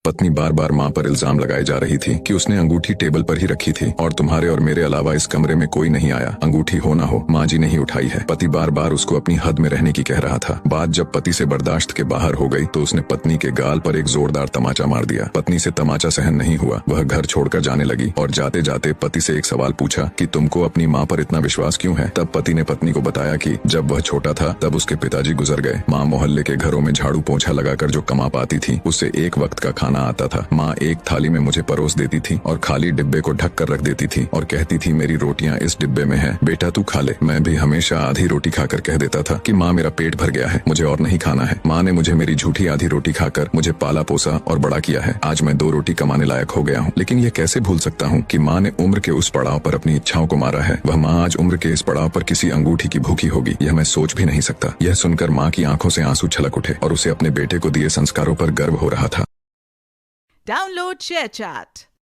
पत्नी बार बार माँ पर इल्जाम लगाए जा रही थी कि उसने अंगूठी टेबल पर ही रखी थी और तुम्हारे और मेरे अलावा इस कमरे में कोई नहीं आया। अंगूठी हो ना हो, माँ जी ने ही उठाई है। पति बार बार उसको अपनी हद में रहने की कह रहा था। बात जब पति से बर्दाश्त के बाहर हो गई तो उसने पत्नी के गाल पर एक जोरदार तमाचा मार दिया। पत्नी से तमाचा सहन नहीं हुआ, वह घर छोड़कर जाने लगी और जाते जाते पति से एक सवाल पूछा कि तुमको अपनी माँ पर इतना विश्वास क्यों है। तब पति ने पत्नी को बताया कि जब वह छोटा था तब उसके पिताजी गुजर गए। माँ मोहल्ले के घरों में झाड़ू पोंछा लगाकर जो कमा पाती थी उससे एक वक्त का खाना आता था। माँ एक थाली में मुझे परोस देती थी और खाली डिब्बे को ढक कर रख देती थी और कहती थी मेरी रोटियां इस डिब्बे में है, बेटा तू खा ले। मैं भी हमेशा आधी रोटी खाकर कह देता था कि माँ मेरा पेट भर गया है, मुझे और नहीं खाना है। माँ ने मुझे मेरी झूठी आधी रोटी खाकर मुझे पाला पोसा और बड़ा किया है। आज मैं 2 रोटी कमाने लायक हो गया हूँ, लेकिन ये कैसे भूल सकता हूँ कि माँ ने उम्र के उस पड़ाव पर अपनी इच्छाओं को मारा है। वह माँ आज उम्र के इस पड़ाव पर किसी अंगूठी की भूखी होगी, यह मैं सोच भी नहीं सकता। यह सुनकर माँ की आंखों से आंसू छलक उठे और उसे अपने बेटे को दिए संस्कारों पर गर्व हो रहा था। Download ShareChat.